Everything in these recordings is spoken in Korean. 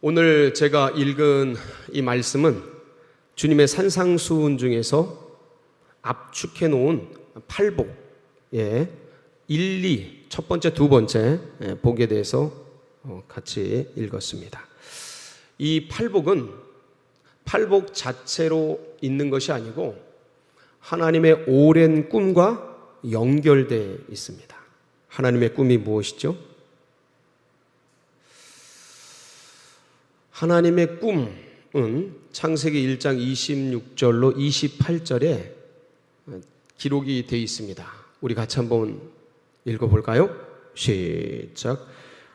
오늘 제가 읽은 이 말씀은 주님의 산상수훈 중에서 압축해 놓은 팔복의 1, 2, 첫 번째, 두 번째 복에 대해서 같이 읽었습니다. 이 팔복은 팔복 자체로 있는 것이 아니고 하나님의 오랜 꿈과 연결되어 있습니다. 하나님의 꿈이 무엇이죠? 하나님의 꿈은 창세기 1장 26절로 28절에 기록이 되어 있습니다. 우리 같이 한번 읽어볼까요? 시작.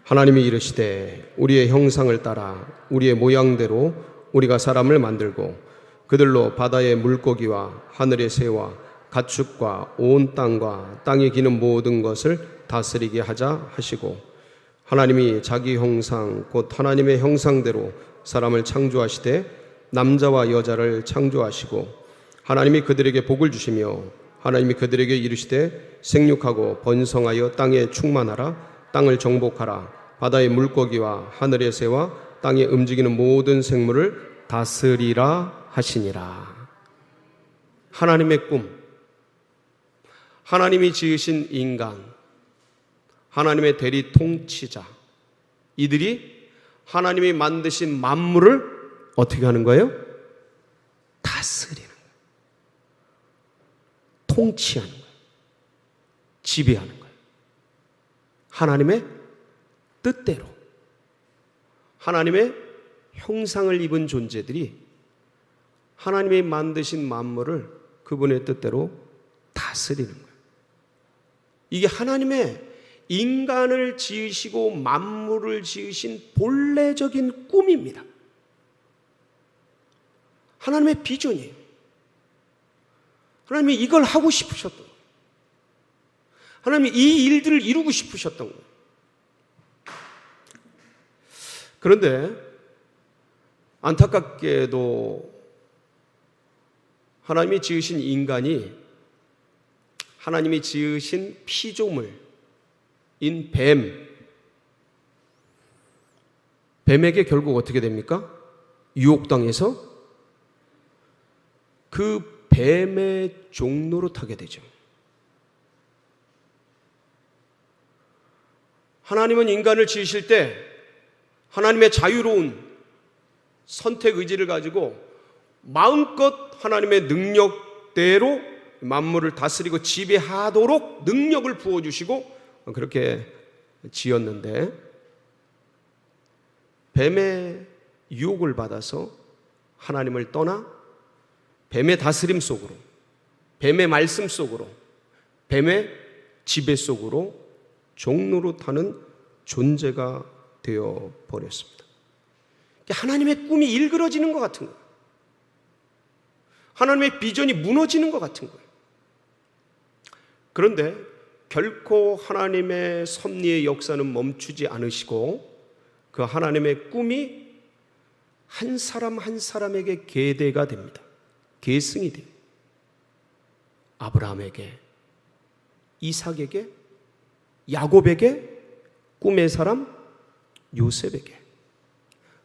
하나님이 이르시되 우리의 형상을 따라 우리의 모양대로 우리가 사람을 만들고 그들로 바다의 물고기와 하늘의 새와 가축과 온 땅과 땅에 기는 모든 것을 다스리게 하자 하시고, 하나님이 자기 형상 곧 하나님의 형상대로 사람을 창조하시되 남자와 여자를 창조하시고, 하나님이 그들에게 복을 주시며 하나님이 그들에게 이르시되 생육하고 번성하여 땅에 충만하라. 땅을 정복하라. 바다의 물고기와 하늘의 새와 땅에 움직이는 모든 생물을 다스리라 하시니라. 하나님의 꿈, 하나님이 지으신 인간, 하나님의 대리 통치자, 이들이 하나님이 만드신 만물을 어떻게 하는 거예요? 다스리는 거예요. 통치하는 거예요. 지배하는 거예요. 하나님의 뜻대로 하나님의 형상을 입은 존재들이 하나님이 만드신 만물을 그분의 뜻대로 다스리는 거예요. 이게 하나님의 인간을 지으시고 만물을 지으신 본래적인 꿈입니다. 하나님의 비전이에요. 하나님이 이걸 하고 싶으셨던 거예요. 하나님이 이 일들을 이루고 싶으셨던 거예요. 그런데 안타깝게도 하나님이 지으신 인간이 하나님이 지으신 피조물인 뱀에게 결국 어떻게 됩니까? 유혹당해서 그 뱀의 종로로 타게 되죠. 하나님은 인간을 지으실 때 하나님의 자유로운 선택 의지를 가지고 마음껏 하나님의 능력대로 만물을 다스리고 지배하도록 능력을 부어주시고 그렇게 지었는데, 뱀의 유혹을 받아서 하나님을 떠나 뱀의 다스림 속으로, 뱀의 말씀 속으로, 뱀의 지배 속으로 종로로 타는 존재가 되어 버렸습니다. 하나님의 꿈이 일그러지는 것 같은 거예요. 하나님의 비전이 무너지는 것 같은 거예요. 그런데 결코 하나님의 섭리의 역사는 멈추지 않으시고 그 하나님의 꿈이 한 사람 한 사람에게 계대가 됩니다. 계승이 돼요. 아브라함에게, 이삭에게, 야곱에게, 꿈의 사람 요셉에게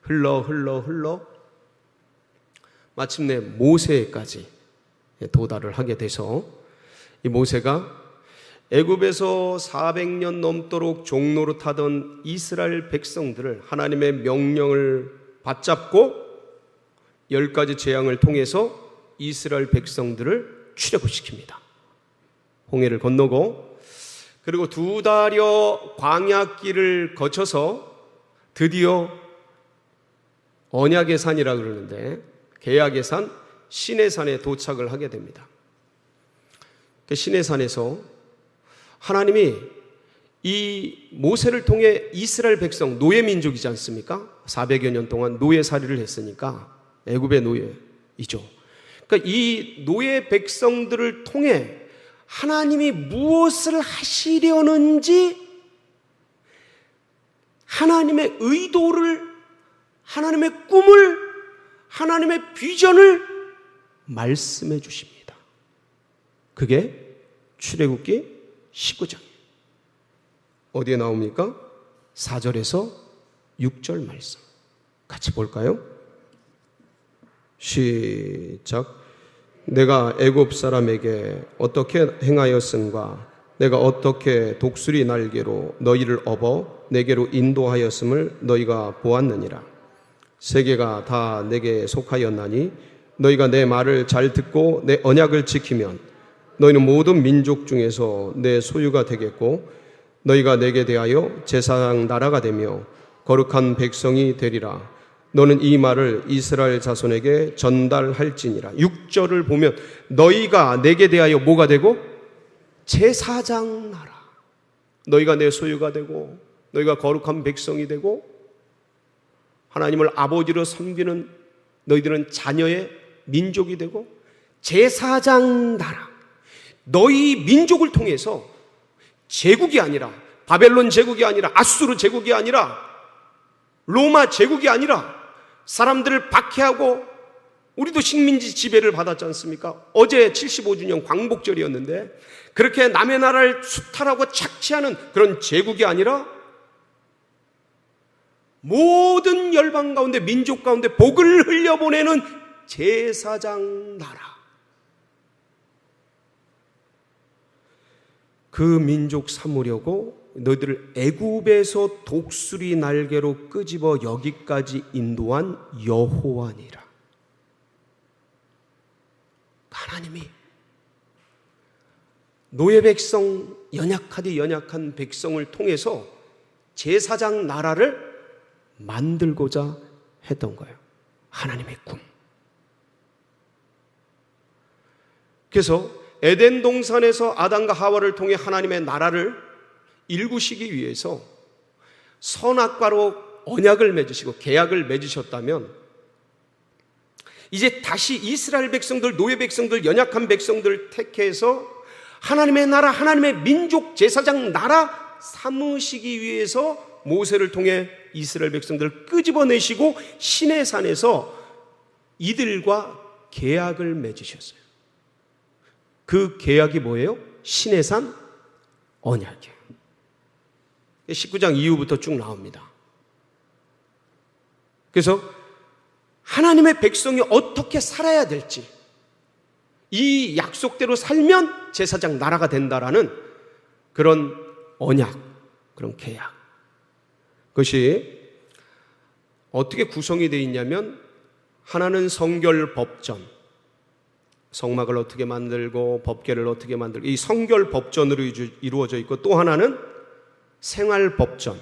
흘러 마침내 모세까지 도달을 하게 돼서, 이 모세가 애굽에서 400년 넘도록 종노릇하던 이스라엘 백성들을 하나님의 명령을 받잡고 10가지 재앙을 통해서 이스라엘 백성들을 출애굽시킵니다. 홍해를 건너고, 그리고 2달여 광야길을 거쳐서 드디어 언약의 산이라 그러는데 계약의 산 시내산에 도착을 하게 됩니다. 시내산에서 하나님이 이 모세를 통해 이스라엘 백성, 노예 민족이지 않습니까? 400여 년 동안 노예살이를 했으니까 애굽의 노예이죠. 그러니까 이 노예 백성들을 통해 하나님이 무엇을 하시려는지 하나님의 의도를, 하나님의 꿈을, 하나님의 비전을 말씀해 주십니다. 그게 출애굽기 19장이에요. 어디에 나옵니까? 4절에서 6절 말씀. 같이 볼까요? 시작. 내가 애굽 사람에게 어떻게 행하였은가? 내가 어떻게 독수리 날개로 너희를 업어 내게로 인도하였음을 너희가 보았느니라. 세계가 다 내게 속하였나니 너희가 내 말을 잘 듣고 내 언약을 지키면 너희는 모든 민족 중에서 내 소유가 되겠고 너희가 내게 대하여 제사장 나라가 되며 거룩한 백성이 되리라. 너는 이 말을 이스라엘 자손에게 전달할지니라. 6절을 보면 너희가 내게 대하여 뭐가 되고? 제사장 나라. 너희가 내 소유가 되고 너희가 거룩한 백성이 되고 하나님을 아버지로 섬기는 너희들은 자녀의 민족이 되고 제사장 나라. 너희 민족을 통해서 제국이 아니라 바벨론 제국이 아니라 아수르 제국이 아니라 로마 제국이 아니라 사람들을 박해하고 우리도 식민지 지배를 받았지 않습니까? 어제 75주년 광복절이었는데 그렇게 남의 나라를 수탈하고 착취하는 그런 제국이 아니라 모든 열방 가운데 민족 가운데 복을 흘려보내는 제사장 나라. 그 민족 삼으려고 너희들을 애굽에서 독수리 날개로 끄집어 여기까지 인도한 여호와니라. 하나님이 노예 백성, 연약하디 연약한 백성을 통해서 제사장 나라를 만들고자 했던 거예요. 하나님의 꿈. 그래서 에덴 동산에서 아담과 하와를 통해 하나님의 나라를 일구시기 위해서 선악과로 언약을 맺으시고 계약을 맺으셨다면 이제 다시 이스라엘 백성들, 노예 백성들, 연약한 백성들 택해서 하나님의 나라, 하나님의 민족 제사장 나라 삼으시기 위해서 모세를 통해 이스라엘 백성들을 끄집어내시고 시내산에서 이들과 계약을 맺으셨어요. 그 계약이 뭐예요? 시내산 언약이에요. 19장 이후부터 쭉 나옵니다. 그래서 하나님의 백성이 어떻게 살아야 될지, 이 약속대로 살면 제사장 나라가 된다라는 그런 언약, 그런 계약. 그것이 어떻게 구성이 되어 있냐면 하나는 성결법전, 성막을 어떻게 만들고 법궤를 어떻게 만들고 이 성결법전으로 이루어져 있고, 또 하나는 생활법전,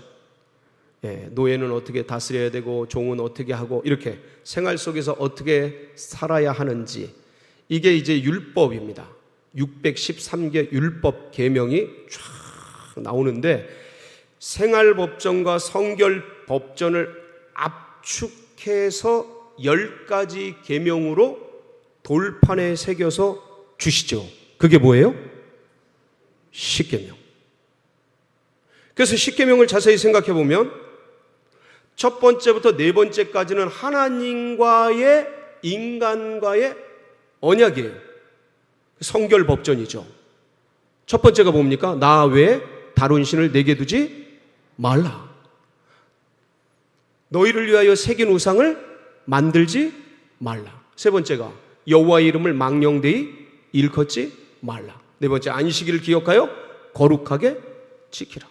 노예는 어떻게 다스려야 되고 종은 어떻게 하고 이렇게 생활 속에서 어떻게 살아야 하는지, 이게 이제 율법입니다. 613개 율법 계명이 쫙 나오는데 생활법전과 성결법전을 압축해서 10가지 계명으로 돌판에 새겨서 주시죠. 그게 뭐예요? 십계명. 그래서 십계명을 자세히 생각해 보면 첫 번째부터 네 번째까지는 하나님과의 인간과의 언약이에요. 성결법전이죠. 첫 번째가 뭡니까? 나 외에 다른 신을 내게 두지 말라. 너희를 위하여 새긴 우상을 만들지 말라. 세 번째가 여호와의 이름을 망령되이 일컫지 말라. 네 번째, 안식일을 기억하여 거룩하게 지키라.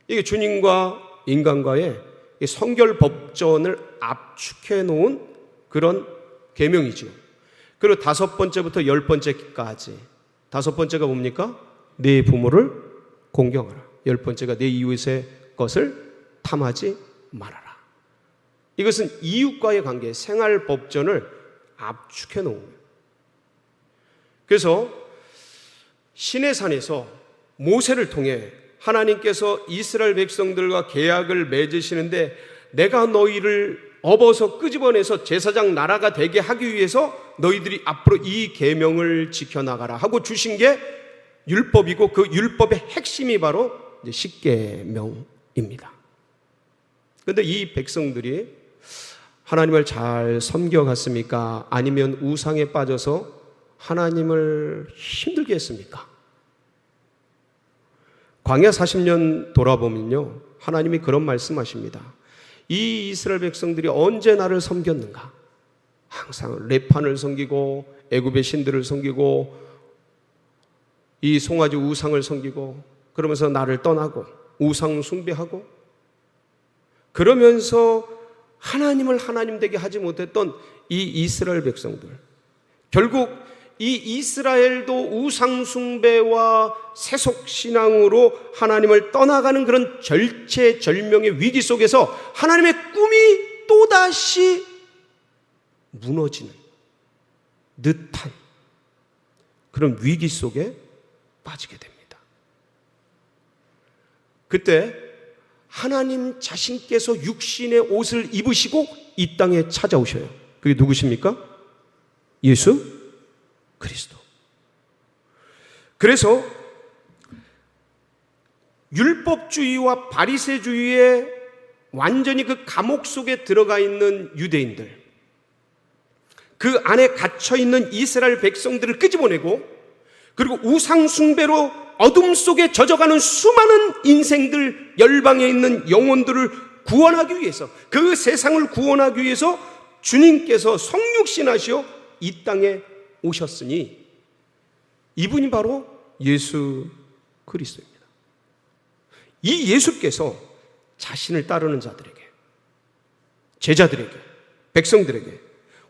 이게 주님과 인간과의 성결법전을 압축해 놓은 그런 계명이죠. 그리고 다섯 번째부터 10번째까지, 다섯 번째가 뭡니까? 네 부모를 공경하라. 10번째가 네 이웃의 것을 탐하지 말아라. 이것은 이웃과의 관계, 생활법전을 압축해 놓은 거예요. 그래서 시내산에서 모세를 통해 하나님께서 이스라엘 백성들과 계약을 맺으시는데, 내가 너희를 업어서 끄집어내서 제사장 나라가 되게 하기 위해서 너희들이 앞으로 이 계명을 지켜나가라 하고 주신 게 율법이고, 그 율법의 핵심이 바로 십계명입니다. 그런데 이 백성들이 하나님을 잘 섬겨갔습니까? 아니면 우상에 빠져서 하나님을 힘들게 했습니까? 광야 40년 돌아보면요, 하나님이 그런 말씀하십니다. 이 이스라엘 백성들이 언제 나를 섬겼는가? 항상 레판을 섬기고 애굽의 신들을 섬기고 이 송아지 우상을 섬기고 그러면서 나를 떠나고 우상 숭배하고 그러면서 하나님을 하나님 되게 하지 못했던 이 이스라엘 백성들, 결국 이 이스라엘도 우상 숭배와 세속 신앙으로 하나님을 떠나가는 그런 절체절명의 위기 속에서 하나님의 꿈이 또다시 무너지는 듯한 그런 위기 속에 빠지게 됩니다. 그때 하나님 자신께서 육신의 옷을 입으시고 이 땅에 찾아오셔요. 그게 누구십니까? 예수 그리스도. 그래서 율법주의와 바리새주의에 완전히 그 감옥 속에 들어가 있는 유대인들, 그 안에 갇혀있는 이스라엘 백성들을 끄집어내고, 그리고 우상숭배로 어둠 속에 젖어가는 수많은 인생들, 열방에 있는 영혼들을 구원하기 위해서, 그 세상을 구원하기 위해서 주님께서 성육신하시어 이 땅에 오셨으니 이분이 바로 예수 그리스도입니다. 이 예수께서 자신을 따르는 자들에게, 제자들에게, 백성들에게,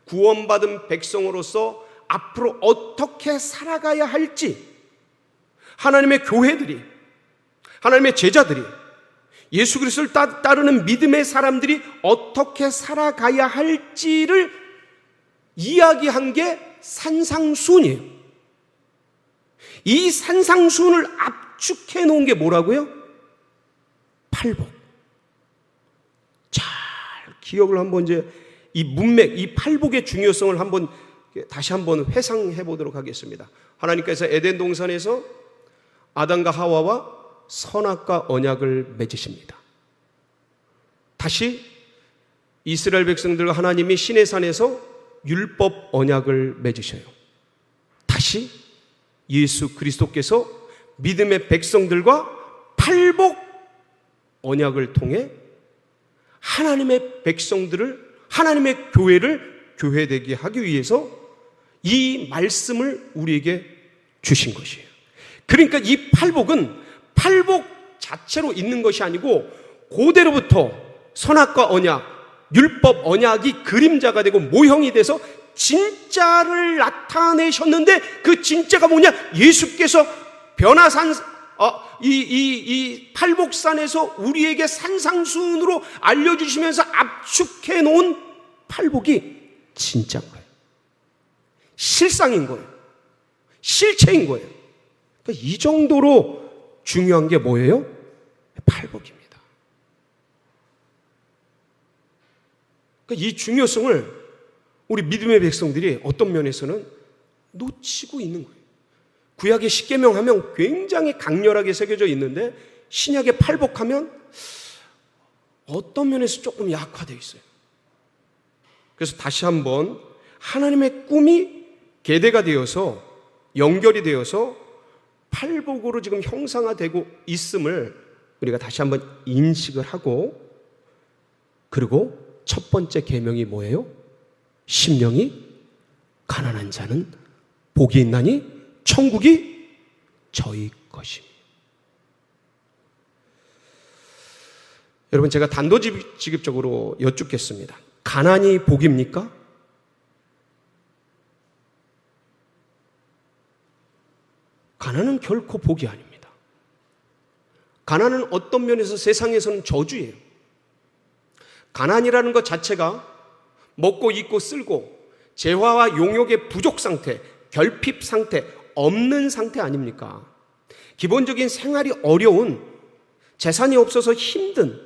구원받은 백성으로서 앞으로 어떻게 살아가야 할지, 하나님의 교회들이, 하나님의 제자들이, 예수 그리스도를 따르는 믿음의 사람들이 어떻게 살아가야 할지를 이야기한 게 산상수훈이에요. 이 산상수훈을 압축해 놓은 게 뭐라고요? 팔복. 잘 기억을 한번 이제 이 문맥, 이 팔복의 중요성을 한번 다시 한번 회상해 보도록 하겠습니다. 하나님께서 에덴 동산에서 아담과 하와와 선악과 언약을 맺으십니다. 다시 이스라엘 백성들과 하나님이 시내산에서 율법 언약을 맺으셔요. 다시 예수 그리스도께서 믿음의 백성들과 팔복 언약을 통해 하나님의 백성들을, 하나님의 교회를 교회되게 하기 위해서 이 말씀을 우리에게 주신 것이에요. 그러니까 이 팔복은 팔복 자체로 있는 것이 아니고 고대로부터 선악과 언약, 율법 언약이 그림자가 되고 모형이 돼서 진짜를 나타내셨는데, 그 진짜가 뭐냐? 예수께서 변화산, 이 팔복산에서 우리에게 산상수훈으로 알려주시면서 압축해 놓은 팔복이 진짜인 거예요. 실상인 거예요. 실체인 거예요. 그러니까 이 정도로 중요한 게 뭐예요? 팔복입니다. 그러니까 이 중요성을 우리 믿음의 백성들이 어떤 면에서는 놓치고 있는 거예요. 구약의 십계명 하면 굉장히 강렬하게 새겨져 있는데 신약의 팔복하면 어떤 면에서 조금 약화되어 있어요. 그래서 다시 한번 하나님의 꿈이 계대가 되어서 연결이 되어서 팔복으로 지금 형상화되고 있음을 우리가 다시 한번 인식을 하고, 그리고 첫 번째 계명이 뭐예요? 심령이 가난한 자는 복이 있나니 천국이 저희 것입니다. 여러분, 제가 단도직입적으로 여쭙겠습니다. 가난이 복입니까? 가난은 결코 복이 아닙니다. 가난은 어떤 면에서 세상에서는 저주예요. 가난이라는 것 자체가 먹고 입고 쓸고 재화와 용역의 부족 상태, 결핍 상태, 없는 상태 아닙니까? 기본적인 생활이 어려운, 재산이 없어서 힘든,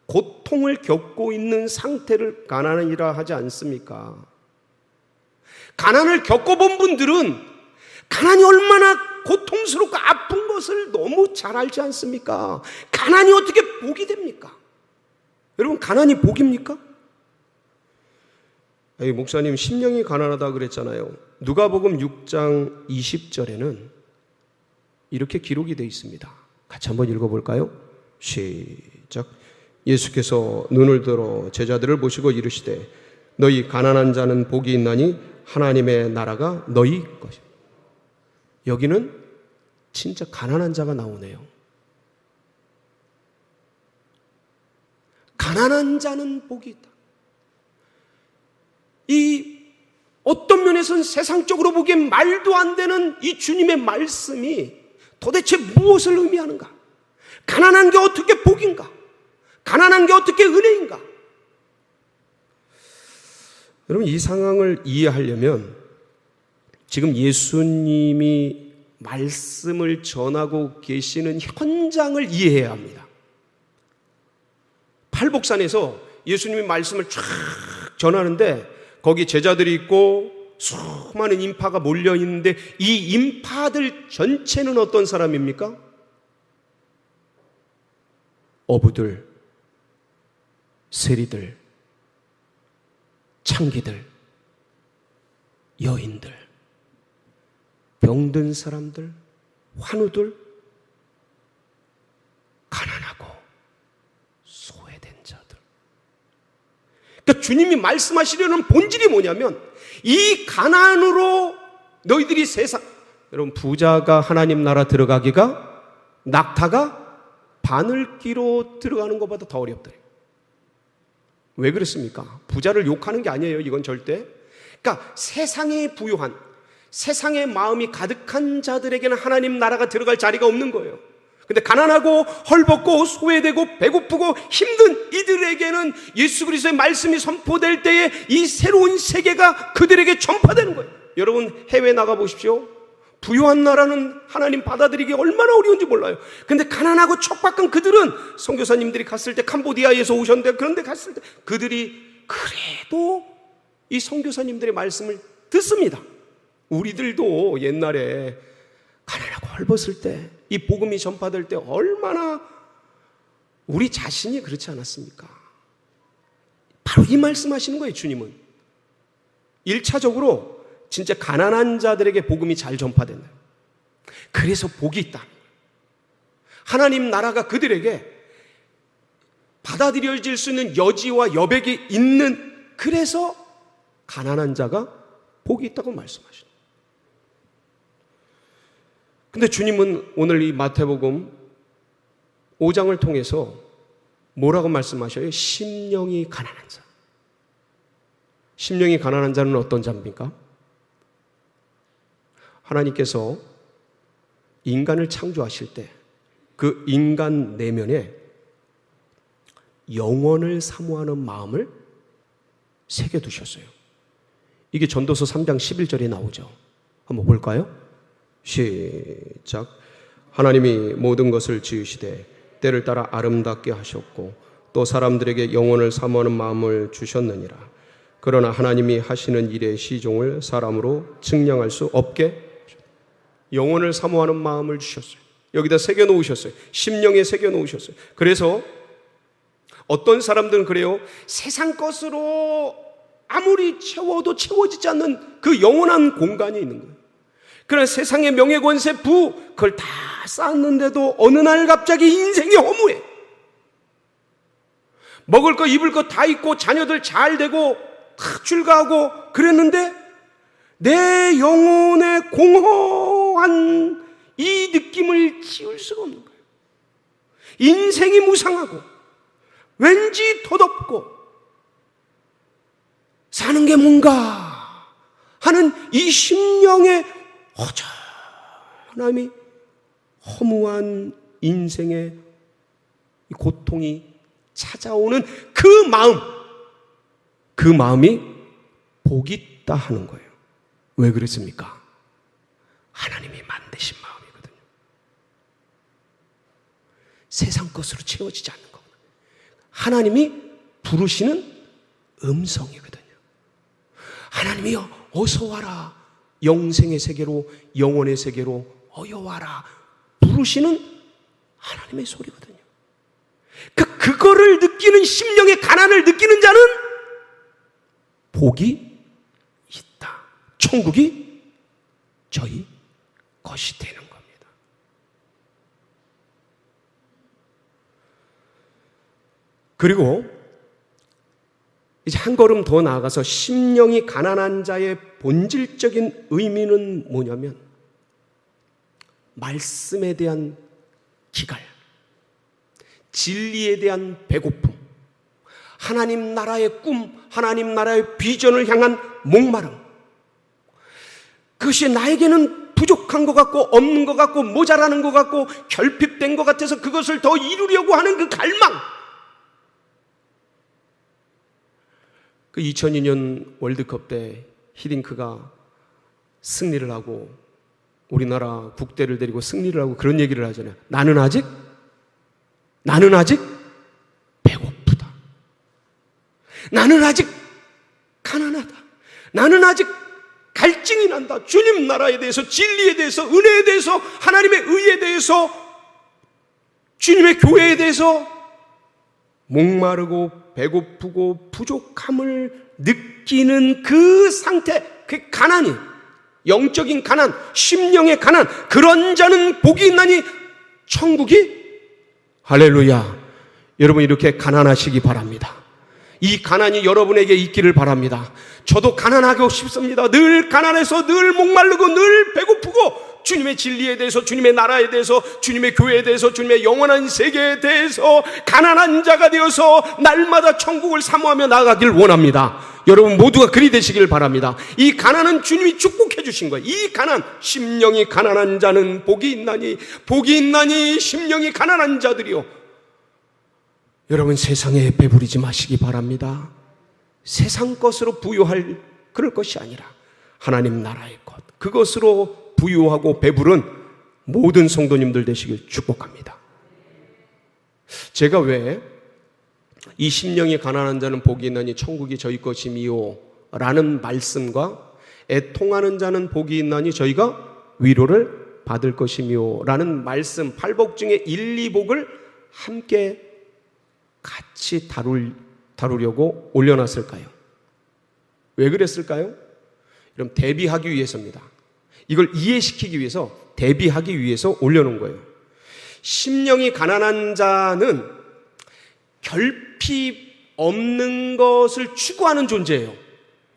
고통을 겪고 있는 상태를 가난이라 하지 않습니까? 가난을 겪어본 분들은 가난이 얼마나 고통스럽고 아픈 것을 너무 잘 알지 않습니까? 가난이 어떻게 복이 됩니까? 여러분, 가난이 복입니까? 목사님, 심령이 가난하다 그랬잖아요. 누가복음 6장 20절에는 이렇게 기록이 되어 있습니다. 같이 한번 읽어볼까요? 시작. 예수께서 눈을 들어 제자들을 보시고 이르시되 너희 가난한 자는 복이 있나니 하나님의 나라가 너희 것이다. 여기는 진짜 가난한 자가 나오네요. 가난한 자는 복이 있다. 이 어떤 면에서는 세상적으로 보기엔 말도 안 되는 이 주님의 말씀이 도대체 무엇을 의미하는가? 가난한 게 어떻게 복인가? 가난한 게 어떻게 은혜인가? 여러분, 이 상황을 이해하려면 지금 예수님이 말씀을 전하고 계시는 현장을 이해해야 합니다. 팔복산에서 예수님이 말씀을 쫙 전하는데 거기 제자들이 있고 수많은 인파가 몰려 있는데 이 인파들 전체는 어떤 사람입니까? 어부들, 세리들, 창기들, 여인들, 병든 사람들, 환우들, 가난하고 소외된 자들. 그러니까 주님이 말씀하시려는 본질이 뭐냐면 이 가난으로 너희들이 세상, 여러분 부자가 하나님 나라 들어가기가 낙타가 바늘기로 들어가는 것보다 더 어렵다. 왜 그렇습니까? 부자를 욕하는 게 아니에요. 이건 절대. 그러니까 세상에 부유한, 세상의 마음이 가득한 자들에게는 하나님 나라가 들어갈 자리가 없는 거예요. 근데 가난하고 헐벗고 소외되고 배고프고 힘든 이들에게는 예수 그리스도의 말씀이 선포될 때에 이 새로운 세계가 그들에게 전파되는 거예요. 여러분 해외 나가 보십시오. 부유한 나라는 하나님 받아들이기 얼마나 어려운지 몰라요. 근데 가난하고 척박한 그들은 선교사님들이 갔을 때 캄보디아에서 오셨는데 그런데 갔을 때 그들이 그래도 이 선교사님들의 말씀을 듣습니다. 우리들도 옛날에 가난하고 헐벗을 때 이 복음이 전파될 때 얼마나 우리 자신이 그렇지 않았습니까? 바로 이 말씀하시는 거예요. 주님은 1차적으로 진짜 가난한 자들에게 복음이 잘 전파된다. 그래서 복이 있다. 하나님 나라가 그들에게 받아들여질 수 있는 여지와 여백이 있는, 그래서 가난한 자가 복이 있다고 말씀하시죠. 근데 주님은 오늘 이 마태복음 5장을 통해서 뭐라고 말씀하셔요? 심령이 가난한 자. 심령이 가난한 자는 어떤 자입니까? 하나님께서 인간을 창조하실 때 그 인간 내면에 영원을 사모하는 마음을 새겨두셨어요. 이게 전도서 3장 11절에 나오죠. 한번 볼까요? 시작. 하나님이 모든 것을 지으시되 때를 따라 아름답게 하셨고 또 사람들에게 영원을 사모하는 마음을 주셨느니라. 그러나 하나님이 하시는 일의 시종을 사람으로 측량할 수 없게 영원을 사모하는 마음을 주셨어요. 여기다 새겨놓으셨어요. 심령에 새겨놓으셨어요. 그래서 어떤 사람들은 그래요. 세상 것으로 아무리 채워도 채워지지 않는 그 영원한 공간이 있는 거예요. 그러나 세상의 명예권세 부 그걸 다 쌓았는데도 어느 날 갑자기 인생이 허무해. 먹을 거 입을 거 다 있고 자녀들 잘 되고 다 출가하고 그랬는데 내 영혼의 공허한 이 느낌을 지울 수가 없는 거예요. 인생이 무상하고 왠지 덧없고 사는 게 뭔가 하는 이 심령의 허전함이, 허무한 인생의 고통이 찾아오는 그 마음이 복이 있다 하는 거예요. 왜 그랬습니까? 하나님이 만드신 마음이거든요. 세상 것으로 채워지지 않는 거구나. 하나님이 부르시는 음성이거든요. 하나님이여 어서 와라. 영생의 세계로, 영원의 세계로 어여 와라. 부르시는 하나님의 소리거든요. 그거를 느끼는, 심령의 가난을 느끼는 자는 복이 있다. 천국이 저희 것이 되는 겁니다. 그리고 이제 한 걸음 더 나아가서 심령이 가난한 자의 본질적인 의미는 뭐냐면 말씀에 대한 기갈, 진리에 대한 배고픔, 하나님 나라의 꿈, 하나님 나라의 비전을 향한 목마름. 그것이 나에게는 부족한 것 같고 없는 것 같고 모자라는 것 같고 결핍된 것 같아서 그것을 더 이루려고 하는 그 갈망. 그 2002년 월드컵 때 히딩크가 승리를 하고 우리나라 국대를 데리고 승리를 하고 그런 얘기를 하잖아요. 나는 아직 배고프다. 나는 아직 가난하다. 나는 아직 갈증이 난다. 주님 나라에 대해서, 진리에 대해서, 은혜에 대해서, 하나님의 의에 대해서, 주님의 교회에 대해서 목마르고 배고프고 부족함을 느끼는 그 상태, 그 가난이, 영적인 가난, 심령의 가난, 그런 자는 복이 있나니 천국이, 할렐루야, 여러분 이렇게 가난하시기 바랍니다. 이 가난이 여러분에게 있기를 바랍니다. 저도 가난하고 싶습니다. 늘 가난해서 늘 목마르고 늘 배고프고 주님의 진리에 대해서, 주님의 나라에 대해서, 주님의 교회에 대해서, 주님의 영원한 세계에 대해서 가난한 자가 되어서 날마다 천국을 사모하며 나아가길 원합니다. 여러분 모두가 그리 되시길 바랍니다. 이 가난은 주님이 축복해 주신 거예요. 이 가난, 심령이 가난한 자는 복이 있나니 심령이 가난한 자들이요. 여러분 세상에 배부리지 마시기 바랍니다. 세상 것으로 부유할 그럴 것이 아니라 하나님 나라의 것, 그것으로 부유하고 배부른 모든 성도님들 되시길 축복합니다. 제가 왜 이 심령이 가난한 자는 복이 있나니 천국이 저희 것이미요 라는 말씀과 애통하는 자는 복이 있나니 저희가 위로를 받을 것이미요 라는 말씀, 팔복 중에 1, 2복을 함께 같이 다루려고 올려놨을까요? 왜 그랬을까요? 여러분 대비하기 위해서입니다. 이걸 이해시키기 위해서, 대비하기 위해서 올려놓은 거예요. 심령이 가난한 자는 결핍 없는 것을 추구하는 존재예요.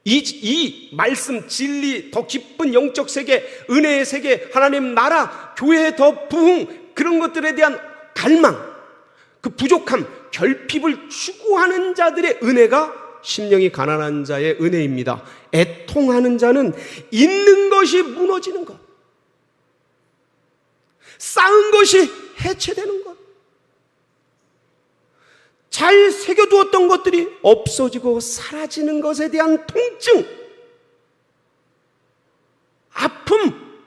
이 말씀, 진리, 더 깊은 영적 세계, 은혜의 세계, 하나님 나라, 교회의 더 부흥, 그런 것들에 대한 갈망, 그 부족함, 결핍을 추구하는 자들의 은혜가 심령이 가난한 자의 은혜입니다. 애통하는 자는 있는 것이 무너지는 것, 쌓은 것이 해체되는 것, 잘 새겨두었던 것들이 없어지고 사라지는 것에 대한 통증, 아픔,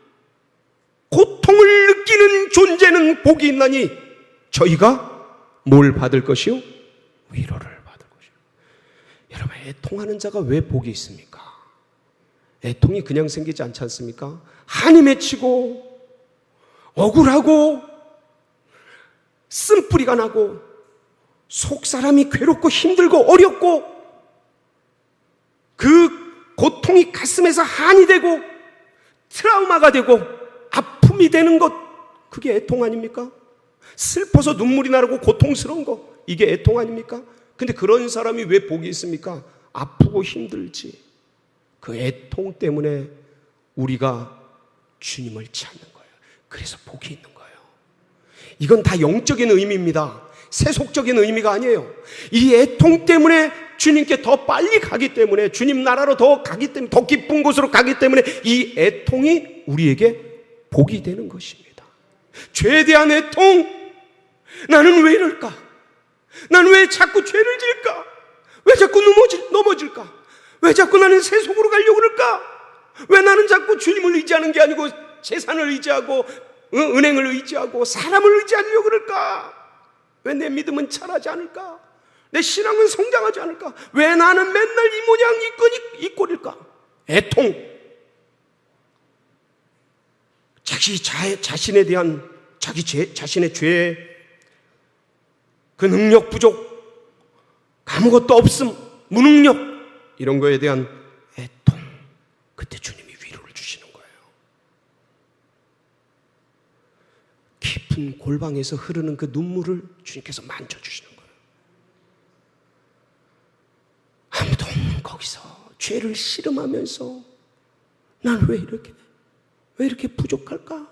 고통을 느끼는 존재는 복이 있나니 저희가 뭘 받을 것이요? 위로를 받을 것이요. 여러분 애통하는 자가 왜 복이 있습니까? 애통이 그냥 생기지 않지 않습니까? 한이 맺히고 억울하고 쓴뿌리가 나고 속사람이 괴롭고 힘들고 어렵고 그 고통이 가슴에서 한이 되고 트라우마가 되고 아픔이 되는 것, 그게 애통 아닙니까? 슬퍼서 눈물이 나고 고통스러운 거, 이게 애통 아닙니까? 근데 그런 사람이 왜 복이 있습니까? 아프고 힘들지. 그 애통 때문에 우리가 주님을 찾는 거예요. 그래서 복이 있는 거예요. 이건 다 영적인 의미입니다. 세속적인 의미가 아니에요. 이 애통 때문에 주님께 더 빨리 가기 때문에, 주님 나라로 더 가기 때문에, 더 깊은 곳으로 가기 때문에 이 애통이 우리에게 복이 되는 것입니다. 죄에 대한 애통, 나는 왜 이럴까? 나는 왜 자꾸 죄를 지을까? 왜 자꾸 넘어질까? 왜 자꾸 나는 세속으로 가려고 그럴까? 왜 나는 자꾸 주님을 의지하는 게 아니고 재산을 의지하고 은행을 의지하고 사람을 의지하려고 그럴까? 왜 내 믿음은 자라지 않을까? 내 신앙은 성장하지 않을까? 왜 나는 맨날 이 모양 이 꼴일까? 애통. 자신에 대한 자신의 죄, 그 능력 부족, 아무것도 없음, 무능력, 이런 거에 대한 애통. 그때 주님이 위로를 주시는 거예요. 깊은 골방에서 흐르는 그 눈물을 주님께서 만져주시는 거예요. 거기서 죄를 씨름하면서 난 왜 이렇게 부족할까?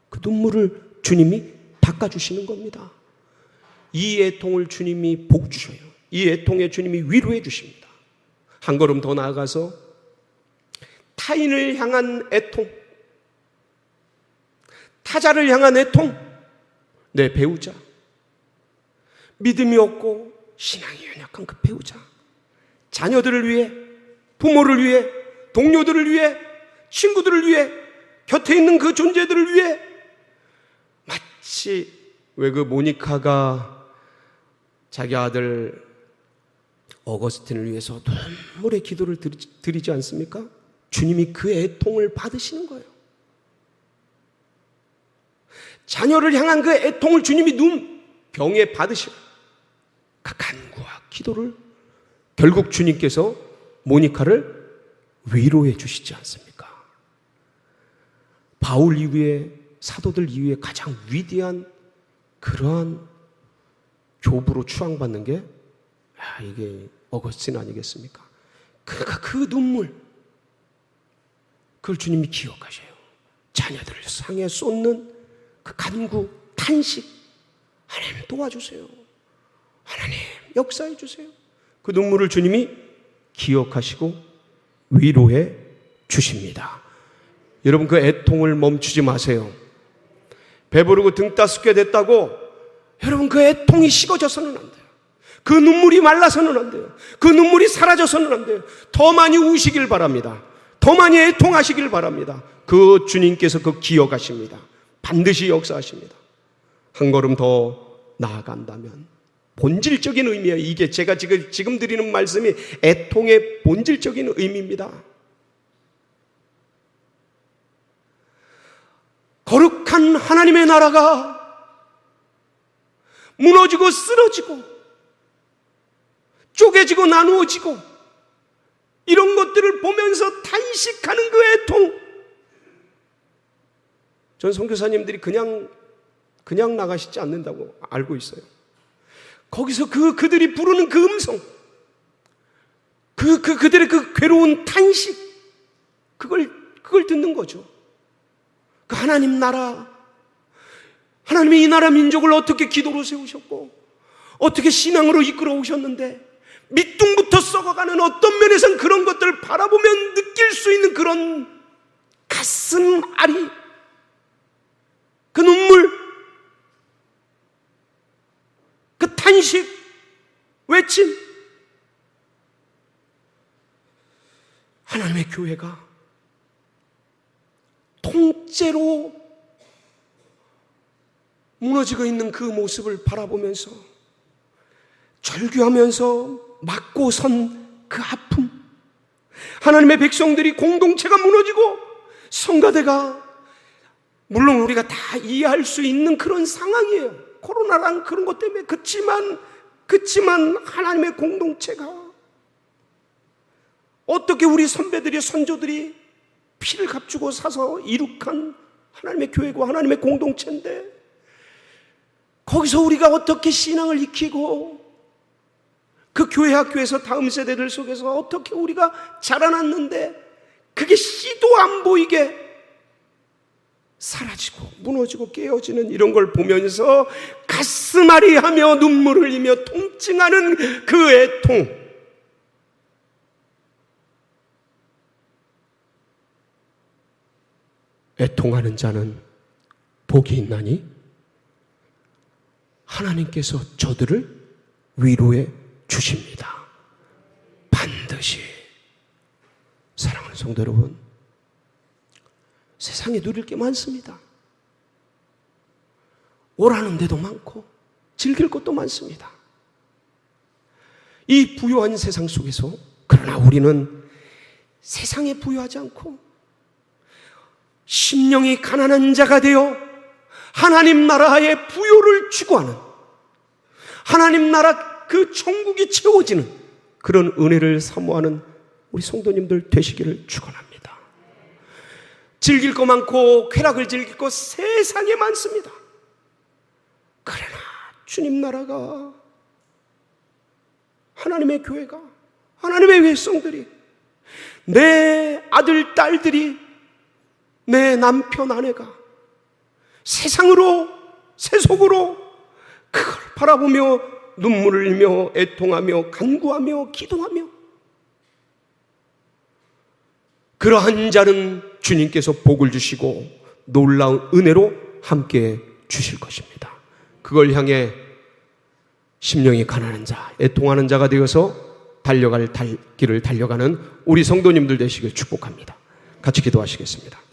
그 눈물을 주님이 닦아주시는 겁니다. 이 애통을 주님이 복 주셔요. 이 애통에 주님이 위로해 주십니다. 한 걸음 더 나아가서 타인을 향한 애통, 타자를 향한 애통, 내 배우자, 믿음이 없고 신앙이 연약한 그 배우자, 자녀들을 위해, 부모를 위해, 동료들을 위해, 친구들을 위해, 곁에 있는 그 존재들을 위해, 마치 왜 그 모니카가 자기 아들 어거스틴을 위해서 눈물의 기도를 드리지 않습니까? 주님이 그 애통을 받으시는 거예요. 자녀를 향한 그 애통을 주님이 병에 받으시고 그 간구와 기도를 결국 주님께서 모니카를 위로해 주시지 않습니까? 바울 이후에 사도들 이후에 가장 위대한 그러한 교부로 추앙받는 게 이게 어거스틴 아니겠습니까? 그 눈물, 그걸 주님이 기억하셔요. 자녀들을 상에 쏟는 그 간구, 탄식, 하나님 도와주세요. 하나님 역사해 주세요. 그 눈물을 주님이 기억하시고 위로해 주십니다. 여러분 그 애통을 멈추지 마세요. 배부르고 등 따숩게 됐다고 여러분 그 애통이 식어져서는 안 돼요. 그 눈물이 말라서는 안 돼요. 그 눈물이 사라져서는 안 돼요. 더 많이 우시길 바랍니다. 더 많이 애통하시길 바랍니다. 그 주님께서 그 기억하십니다. 반드시 역사하십니다. 한 걸음 더 나아간다면 본질적인 의미예요. 이게 제가 지금 드리는 말씀이 애통의 본질적인 의미입니다. 거룩한 하나님의 나라가 무너지고 쓰러지고 쪼개지고 나누어지고 이런 것들을 보면서 탄식하는 그 애통. 전 선교사님들이 그냥 나가시지 않는다고 알고 있어요. 거기서 그들이 부르는 그 음성, 그들의 그 괴로운 탄식, 그걸 듣는 거죠. 그 하나님 나라, 하나님이 이 나라 민족을 어떻게 기도로 세우셨고 어떻게 신앙으로 이끌어 오셨는데 밑둥부터 썩어가는 어떤 면에선 그런 것들을 바라보면 느낄 수 있는 그런 가슴 아리, 그 눈물, 그 탄식, 외침. 하나님의 교회가 통째로 무너지고 있는 그 모습을 바라보면서 절규하면서 맞고 선 그 아픔, 하나님의 백성들이 공동체가 무너지고 성가대가, 물론 우리가 다 이해할 수 있는 그런 상황이에요. 코로나랑 그런 것 때문에 그치만 하나님의 공동체가 어떻게 우리 선배들이 선조들이 피를 값주고 사서 이룩한 하나님의 교회고 하나님의 공동체인데 거기서 우리가 어떻게 신앙을 익히고 그 교회 학교에서 다음 세대들 속에서 어떻게 우리가 자라났는데 그게 씨도 안 보이게 사라지고 무너지고 깨어지는 이런 걸 보면서 가슴앓이하며 눈물을 흘리며 통증하는 그 애통. 애통하는 자는 복이 있나니 하나님께서 저들을 위로해 주십니다. 반드시. 사랑하는 성도 여러분, 세상에 누릴 게 많습니다. 오라는 데도 많고 즐길 것도 많습니다. 이 부유한 세상 속에서 그러나 우리는 세상에 부유하지 않고 심령이 가난한 자가 되어 하나님 나라의 부요를 추구하는, 하나님 나라 그 천국이 채워지는 그런 은혜를 사모하는 우리 성도님들 되시기를 축원합니다. 즐길 거 많고 쾌락을 즐길 거 세상에 많습니다. 그러나 주님 나라가, 하나님의 교회가, 하나님의 백성들이, 내 아들, 딸들이, 내 남편, 아내가 세상으로, 세속으로 그걸 바라보며 눈물을 흘리며 애통하며 간구하며 기도하며, 그러한 자는 주님께서 복을 주시고 놀라운 은혜로 함께 주실 것입니다. 그걸 향해 심령이 가난한 자, 애통하는 자가 되어서 달려갈 길을 달려가는 우리 성도님들 되시길 축복합니다. 같이 기도하시겠습니다.